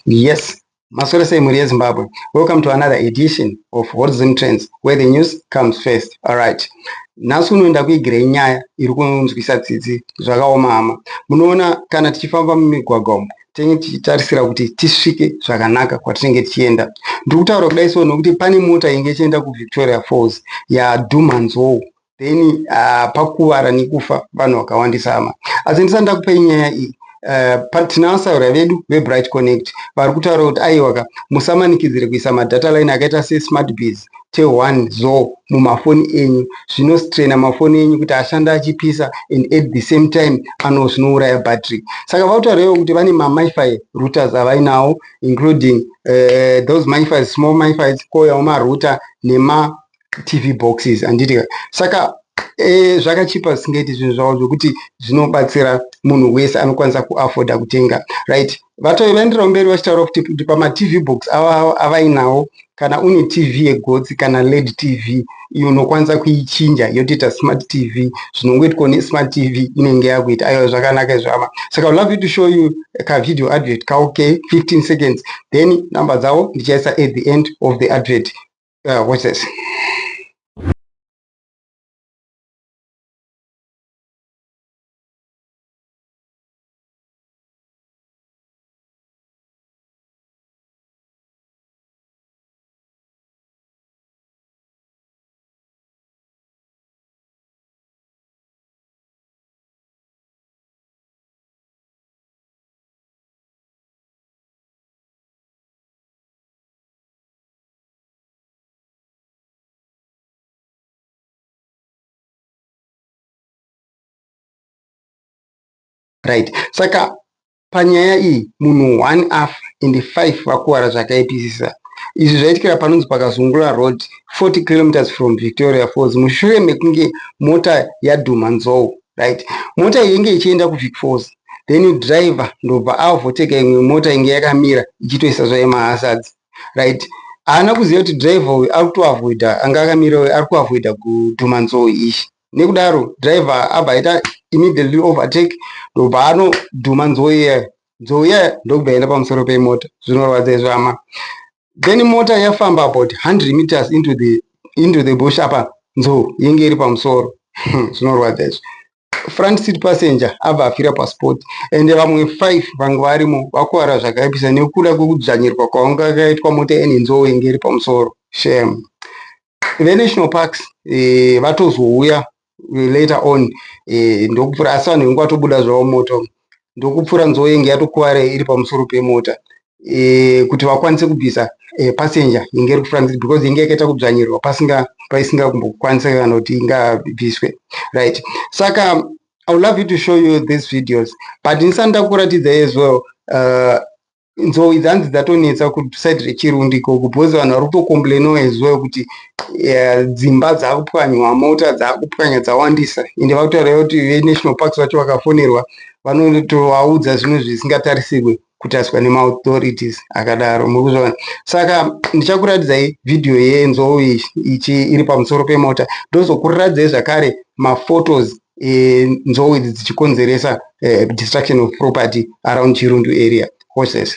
Yes, Masora Muri Zimbabwe. Welcome to another edition of Horizon Trends, where the news comes first. All right. Nasu unoenda kuigira nyaya iri kunzwisa tsitsi zvakaoma hama. Munoona kana tichifamba mumigwagwa umu tinenge tichitarisira kuti tisvike zvakanaka kwatinenge tichienda. Ndikutaura kudai so nokuti pane mota inge ichienda kuVictoria Falls yadhuma Nzou. Then pakuvara nekufa vanhu vakawandisa hama. Asi ndisanda kupa nyaya iyi. Tinavasaura vedu veBright Connect vari kutaura kuti aiwaka musamanikidzire kuisa madata line akaita sesmart bs te1 zo mumafoni enyu zvinostraina mafoni enyu kuti ashanda achipisa and at the same time zvinouraya battery. Saka vakutaurawo kuti vane mamifi routers avainawo including those mifi, small mifi, koyawo marouter nema TV boxes anditi. Saka zvakachipa singaiti zvinhu zvavo zvokuti zvinobatsira munhu wese anokwanisa kuafoda kutenga, right? Vatoendera mberi vachitaura kuti pama-TV box avainawo kana une TV yegotsi kana LED TV iyo unokwanisa kuichinja yotoita smart TV, zvinongoitwa nesmart TV inenge yakuita aiwa zvakanaka izvama. Saka I would love you to show you ka video advert ka okay 15 seconds, then number dzavo ndichaisa at the end of the advert. Watch this. Right. Saka panyaya iyi munhu 1 afa and 5 vakuwara zvakaipisisa. Izvi zvaitikira panonzi paKazungula Road 40 km from Victoria Falls mushure mekunge mota yadhuma Nzou, right? Mota iyi inge ichienda kuVic Falls, then driver ndobva avhoteka imwe mota inge yakamira ichitoisa zvayo mahazards, right? Haana kuziva kuti driver uyu ari kutoavoida, anga akamira uyu ari kuavoida kudhuma Nzou ishi. Nekudaro driver abva aita immediately overtake ndobva anodhuma Nzou iya. Nzou iya ndokubva aenda pamusoro pemota. Zvinorwadza izvo hama. Then mota yafamba about 100 meters into the bush apa Nzou yenge iri pamusoro. Zvinorwadza izvo. Front seat passenger abva afira paspot and vamwe 5 vanga varimo vakuwara zvakaipisa nekuda kwekudzvanyirwa kwavanga kaitwa mota ine Nzou yenge iri pamusoro. Shame. National parks vatozouya later on ndokupfura asi vanhu vengu vatobuda zvavo moto ndokupfura Nzou yenge yatokuwara iri pamusoro pemota kuti vakwanise kubvisa passenger inge iri kufront because inge yakaita kudzvanyirwa paisinga kumbokwanisa kana kuti ingabviswe, right? Saka I would love you to show you these videos, but ndisanda kuratidza as well Nzou idzi dzatonetsa kusaidi reChirundi ikoko because vanhu vari kutokomplainawo as well kuti dzimba dzakupwanywa, mota dzakupwanya dzawandisa, ende vakutaura kuti veNational Parks vacho vakafonerwa vanotovaudza zvinhu zvisingatarisirwe kutariswa nemaauthorities akadaro, murikuzvaona. Saka ndichakuratidzai video yeNzou iri pamusoro pemota ndozokuratidzai zvakare maphotos Nzou idzi dzichikonzeresa destruction of property around Chirundu area. Watch this.